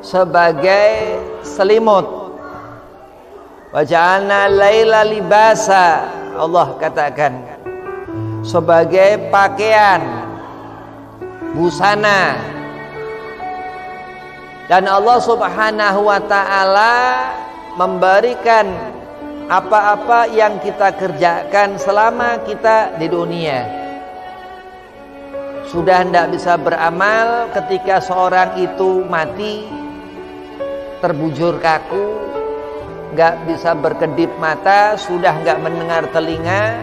sebagai selimut. Wa ja'alna laila libasa, Allah katakan, sebagai pakaian, busana. Dan Allah Subhanahu wa ta'ala memberikan apa-apa yang kita kerjakan selama kita di dunia. Sudah tidak bisa beramal ketika seorang itu mati, terbujur kaku, nggak bisa berkedip mata, sudah nggak mendengar telinga,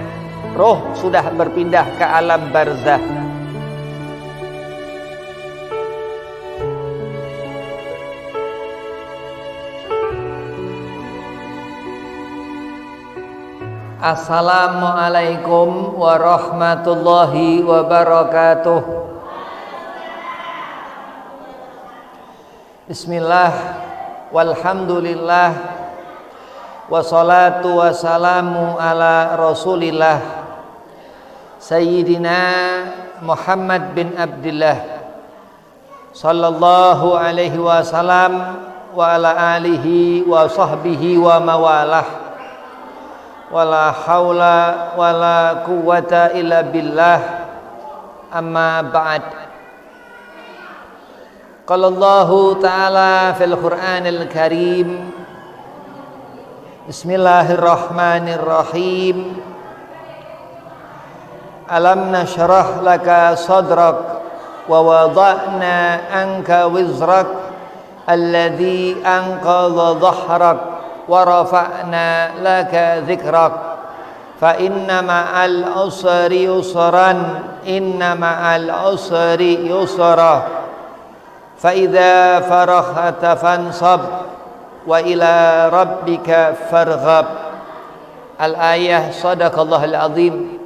roh sudah berpindah ke alam barzah. Assalamualaikum warahmatullahi wabarakatuh. Bismillah, walhamdulillah, wassalatu wassalamu ala rasulillah Sayyidina Muhammad bin Abdillah sallallahu alaihi wasallam wa ala alihi wa sahbihi wa mawalah. Wala haula wala quwwata illa billah, amma ba'd. Qala Allahu ta'ala fil Qur'anil Karim, Bismillahirrahmanirrahim. Alam nashrah laka sadrak wa wada'na anka wizrak alladhi anqadha dhahrak wa rafa'na laka dzikrak fa inna ma'al usri yusran inna ma'al usri yusra fa idza faraghta fansab wa ila rabbika farghab. Al-ayah. Shadaqallahul azim.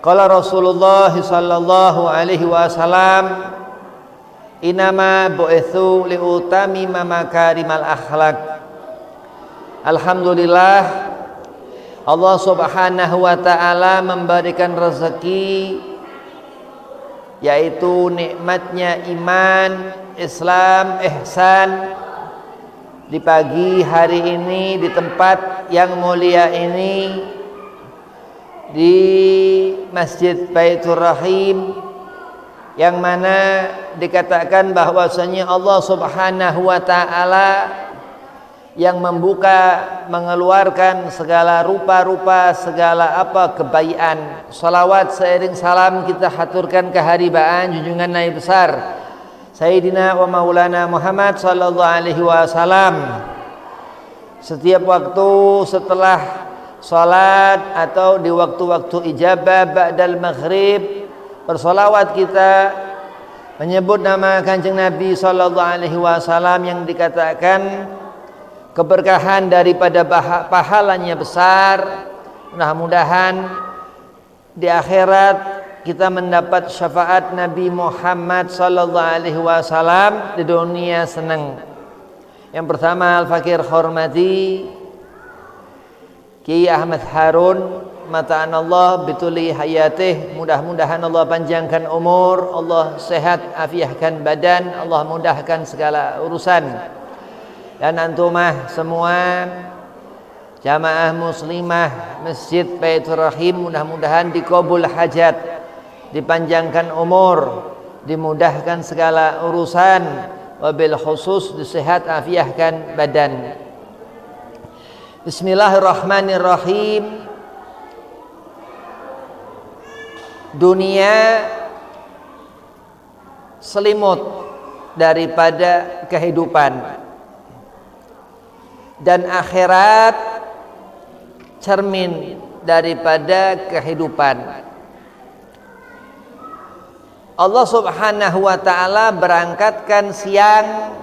Qala Rasulullah sallallahu alaihi wasallam, inama bu'itsu liutamima makarimal akhlaq. Alhamdulillah, Allah Subhanahu wa ta'ala memberikan rezeki, yaitu nikmatnya iman, Islam, ihsan, di pagi hari ini, di tempat yang mulia ini, di Masjid Baitur Rahim, yang mana dikatakan bahwasanya Allah Subhanahu wa ta'ala yang membuka, mengeluarkan segala rupa-rupa, segala kebaikan. Salawat seiring salam kita haturkan keharibaan junjungan Nabi besar Sayyidina wa Maulana Muhammad sallallahu alaihi wasallam. Setiap waktu setelah salat atau di waktu-waktu ijabah ba'dal maghrib, bersolawat kita menyebut nama Kanjeng Nabi sallallahu alaihi wasallam yang dikatakan keberkahan daripada pahalanya besar. Mudah-mudahan di akhirat kita mendapat syafaat Nabi Muhammad sallallahu alaihi wasallam, di dunia senang. Yang pertama, al-fakir hormati Kiai Ahmad Harun, mataan Allah bituli hayatih. Mudah-mudahan Allah panjangkan umur, Allah sehat afiahkan badan, Allah mudahkan segala urusan. Dan antumah semua jamaah muslimah Masjid Baitur Rahim, mudah-mudahan dikabul hajat, dipanjangkan umur, dimudahkan segala urusan, wabil khusus disehat afiahkan badan. Bismillahirrahmanirrahim. Dunia selimut daripada kehidupan, dan akhirat cermin daripada kehidupan. Allah Subhanahu wa ta'ala berangkatkan siang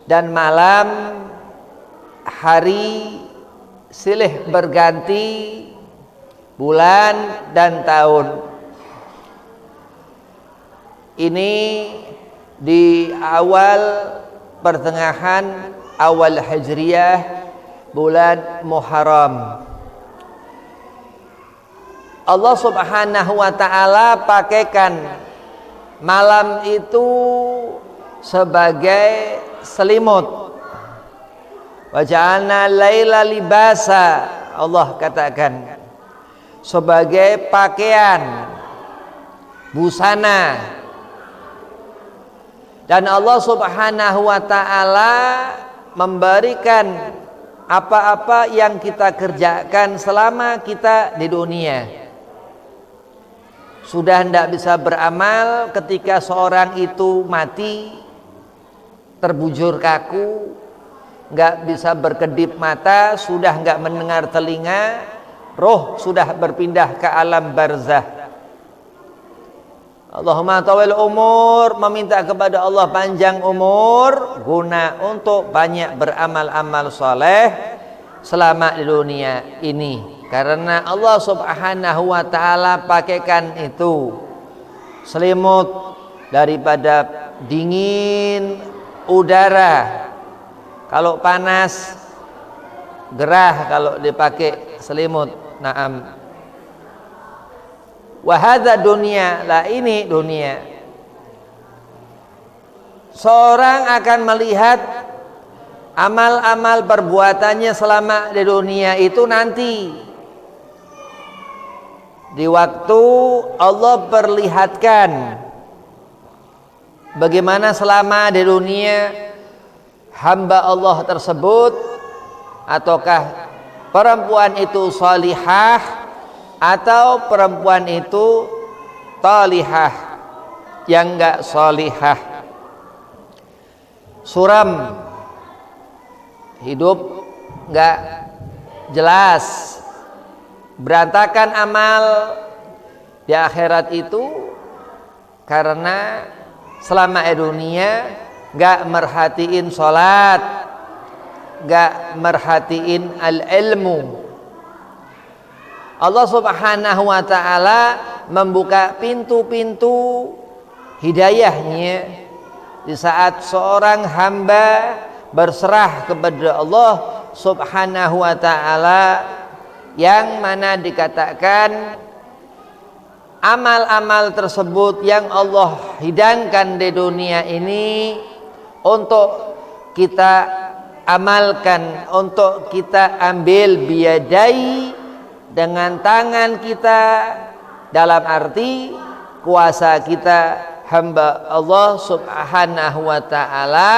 dan malam, hari silih berganti, bulan dan tahun. Ini di awal pertengahan awal Hijriyah, bulan Muharram. Allah Subhanahu wa ta'ala pakaikan malam itu sebagai selimut. Wa ja'alna laila libasa, Allah katakan, sebagai pakaian, busana. Dan Allah Subhanahu wa ta'ala memberikan apa-apa yang kita kerjakan selama kita di dunia. Sudah tidak bisa beramal ketika seorang itu mati, terbujur kaku, nggak bisa berkedip mata, sudah nggak mendengar telinga, roh sudah berpindah ke alam barzah. Allahumma tawil umur, meminta kepada Allah panjang umur guna untuk banyak beramal-amal soleh selama di dunia ini. Karena Allah Subhanahu wa ta'ala pakaikan itu selimut daripada dingin udara. Kalau panas gerah kalau dipakai selimut. Naam. Wahada dunia, lah ini dunia. Seorang akan melihat amal-amal perbuatannya selama di dunia itu nanti. Di waktu Allah perlihatkan bagaimana selama di dunia hamba Allah tersebut, ataukah perempuan itu salihah atau perempuan itu talihah yang enggak salihah, suram, hidup enggak jelas, berantakan amal di akhirat itu karena selama di dunia enggak merhatiin salat, enggak merhatiin al-ilmu. Allah Subhanahu wa ta'ala membuka pintu-pintu hidayahnya di saat seorang hamba berserah kepada Allah Subhanahu wa ta'ala, yang mana dikatakan amal-amal tersebut yang Allah hidangkan di dunia ini untuk kita amalkan, untuk kita ambil biyadai, dengan tangan kita, dalam arti kuasa kita hamba Allah Subhanahu wa ta'ala,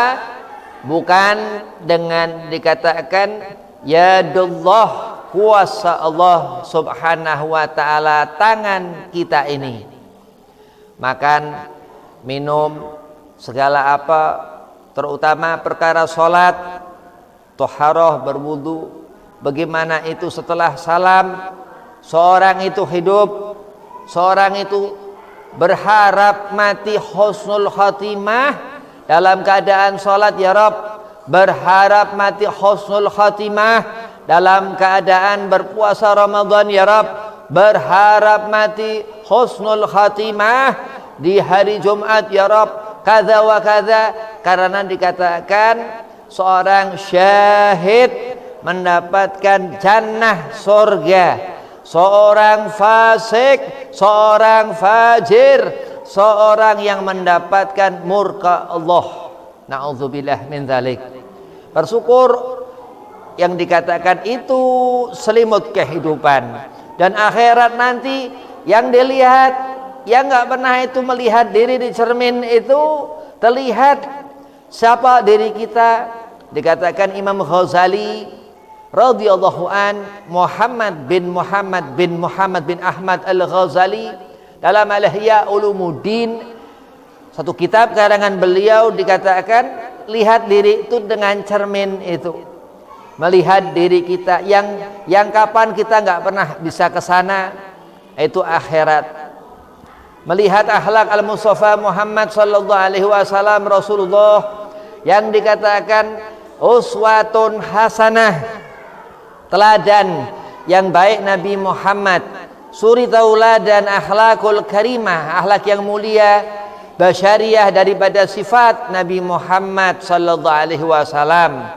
bukan dengan dikatakan yadullah, kuasa Allah Subhanahu wa ta'ala, tangan kita ini. Makan, minum, segala apa, terutama perkara sholat, toharoh, berwudu, bagaimana itu setelah salam, seorang itu hidup, seorang itu berharap mati husnul khatimah dalam keadaan salat, ya Rabb, berharap mati husnul khatimah dalam keadaan berpuasa Ramadan, ya Rabb, berharap mati husnul khatimah di hari Jumat, ya Rabb, kaza wa kaza. Karena dikatakan seorang syahid mendapatkan jannah surga, seorang fasik, seorang fajir, seorang yang mendapatkan murka Allah. Na'udzubillah min dzalik. Bersyukur yang dikatakan itu selimut kehidupan, dan akhirat nanti yang dilihat, yang nggak pernah itu melihat diri di cermin itu, terlihat siapa diri kita. Dikatakan Imam Ghazali radhiyallahu an, Muhammad bin Ahmad Al-Ghazali, dalam Al-Ihya Ulumuddin, satu kitab karangan beliau, dikatakan lihat diri itu dengan cermin itu, melihat diri kita yang kapan kita nggak pernah bisa ke sana, itu akhirat. Melihat akhlak al-Mustafa Muhammad sallallahu alaihi wasallam, Rasulullah yang dikatakan uswatun hasanah, teladan yang baik Nabi Muhammad, suri tauladan akhlakul karimah, akhlak yang mulia, basyariah daripada sifat Nabi Muhammad sallallahu alaihi wasallam,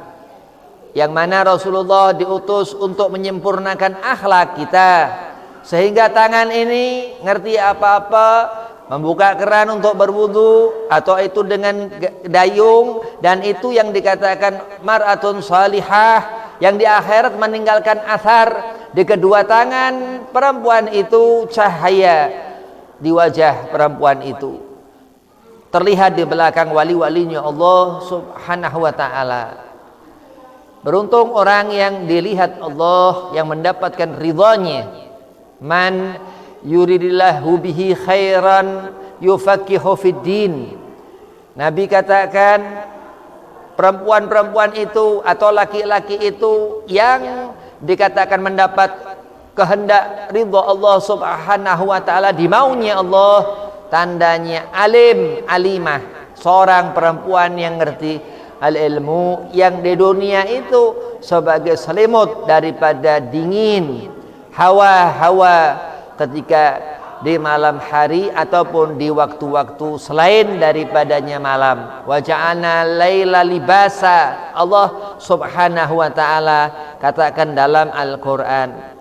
yang mana Rasulullah diutus untuk menyempurnakan akhlak kita, sehingga tangan ini ngerti apa-apa membuka keran untuk berwudu, atau itu dengan dayung, dan itu yang dikatakan mar'atun salihah, yang di akhirat meninggalkan athar di kedua tangan perempuan itu, cahaya di wajah perempuan itu terlihat di belakang wali-walinya Allah Subhanahu wa ta'ala. Beruntung orang yang dilihat Allah, yang mendapatkan ridhanya. Man yuridillahu bihi khairan yufaqihu fid din. Nabi katakan perempuan-perempuan itu atau laki-laki itu yang dikatakan mendapat kehendak ridha Allah Subhanahu wa ta'ala, dimaunya Allah, tandanya alim, alimah, seorang perempuan yang ngerti al-ilmu, yang di dunia itu sebagai selimut daripada dingin hawa-hawa ketika di malam hari ataupun di waktu-waktu selain daripadanya malam. Wa ja'alna laila libasa, Allah Subhanahu wa ta'ala katakan dalam Al-Quran.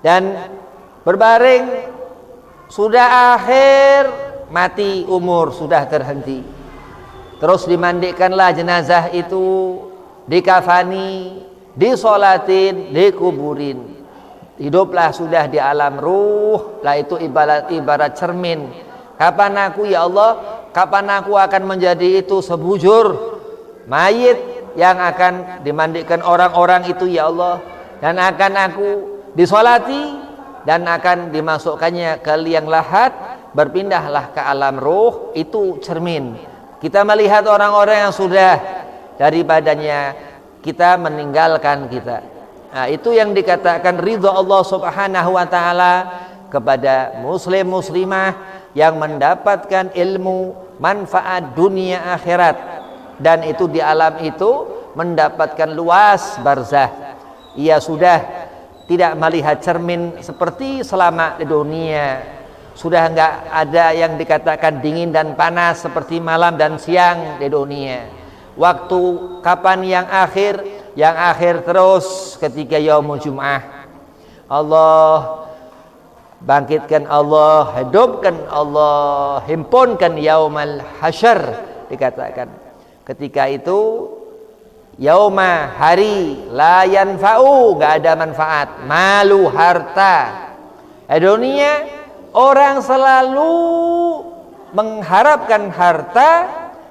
Dan berbaring sudah akhir, mati umur, sudah terhenti. Terus dimandikanlah jenazah itu, dikafani, disolatin, dikuburin. Hiduplah sudah di alam ruh. Lah itu ibarat cermin. Kapan aku ya Allah, kapan aku akan menjadi itu sebujur mayit yang akan dimandikan orang-orang itu ya Allah, dan akan aku disolati dan akan dimasukkannya ke liang lahat, berpindahlah ke alam ruh. Itu cermin. Kita melihat orang-orang yang sudah daripadanya kita meninggalkan kita. Nah, itu yang dikatakan ridha Allah Subhanahu wa ta'ala kepada muslim muslimah yang mendapatkan ilmu manfaat dunia akhirat, dan itu di alam itu mendapatkan luas barzah. Ia sudah tidak melihat cermin seperti selama di dunia, sudah enggak ada yang dikatakan dingin dan panas seperti malam dan siang di dunia. Waktu kapan yang akhir? Yang akhir terus ketika yaumul jum'ah. Allah bangkitkan, Allah hidupkan, Allah himpunkan yaumal hasyr, dikatakan. Ketika itu yauma, hari, la yanfa'u, gak ada manfaat, malu, harta. Di dunia orang selalu mengharapkan harta,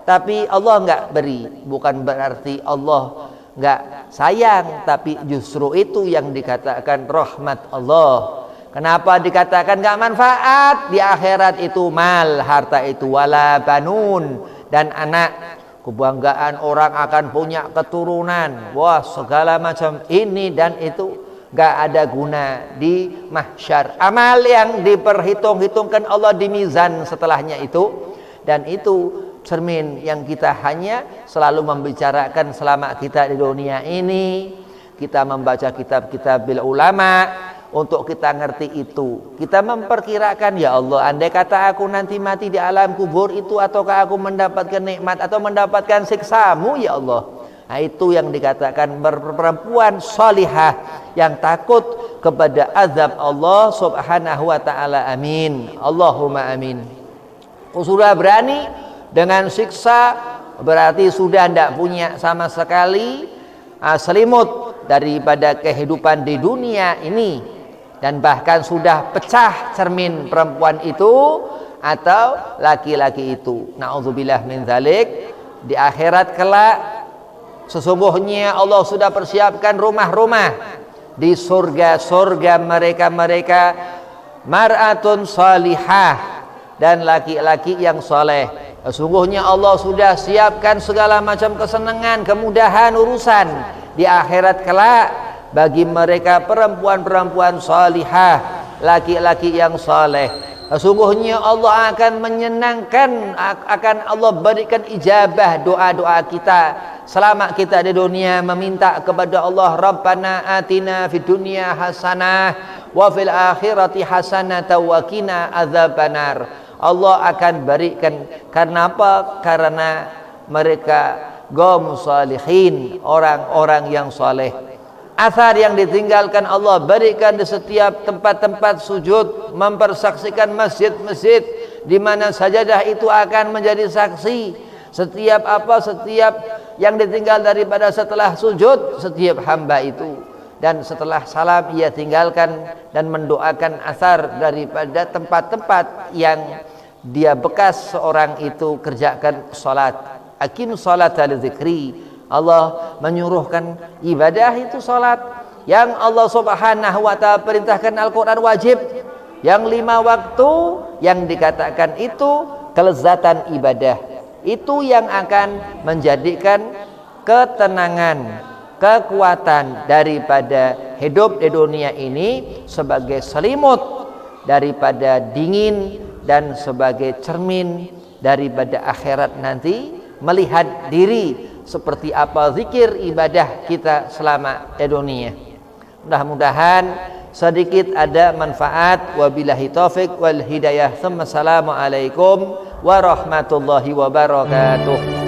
tapi Allah enggak beri. Bukan berarti Allah enggak sayang, tapi justru itu yang dikatakan rahmat Allah. Kenapa dikatakan enggak manfaat? Di akhirat itu mal, harta itu, wala banun, dan anak. Kebanggaan orang akan punya keturunan, wah segala macam ini dan itu, enggak ada guna di mahsyar. Amal yang diperhitung-hitungkan Allah di mizan setelahnya itu, dan itu cermin yang kita hanya selalu membicarakan selama kita di dunia ini. Kita membaca kitab-kitab bil ulama untuk kita ngerti itu. Kita memperkirakan, ya Allah, andai kata aku nanti mati di alam kubur itu, ataukah aku mendapatkan nikmat atau mendapatkan siksamu ya Allah. Nah, itu yang dikatakan perempuan salihah yang takut kepada azab Allah Subhanahu wa ta'ala. Amin, Allahumma amin. Sudah berani dengan siksa, berarti sudah tidak punya sama sekali selimut daripada kehidupan di dunia ini, dan bahkan sudah pecah cermin perempuan itu atau laki-laki itu. Na'udzubillah min dzalik. Di akhirat kelak sesungguhnya Allah sudah persiapkan rumah-rumah di surga-surga mereka-mereka mar'atun salihah, dan laki-laki yang soleh. Sesungguhnya Allah sudah siapkan segala macam kesenangan, kemudahan urusan di akhirat kelak bagi mereka perempuan-perempuan salihah, laki-laki yang saleh. Sesungguhnya Allah akan menyenangkan, akan Allah berikan ijabah doa-doa kita selama kita di dunia meminta kepada Allah, Rabbana atina fid dunya hasanah wa fil akhirati hasanah wa qina adzabannar. Allah akan berikan. Karena apa? Karena mereka qaum salihin, orang-orang yang saleh. Athar yang ditinggalkan Allah berikan di setiap tempat-tempat sujud, mempersaksikan masjid-masjid di mana sajadah itu akan menjadi saksi. Setiap yang ditinggal daripada setelah sujud setiap hamba itu, dan setelah salam ia tinggalkan dan mendoakan athar daripada tempat-tempat yang dia bekas seorang itu kerjakan salat. Aqim salata li dzikri. Allah menyuruhkan ibadah itu salat yang Allah Subhanahu wa taala perintahkan Al-Qur'an wajib, yang 5 waktu yang dikatakan itu kelezatan ibadah, itu yang akan menjadikan ketenangan, kekuatan daripada hidup di dunia ini sebagai selimut daripada dingin dan sebagai cermin daripada akhirat nanti, melihat diri seperti apa zikir ibadah kita selama di dunia. Mudah-mudahan sedikit ada manfaat. Wabillahi taufik wal hidayah. Assalamualaikum warahmatullahi wabarakatuh.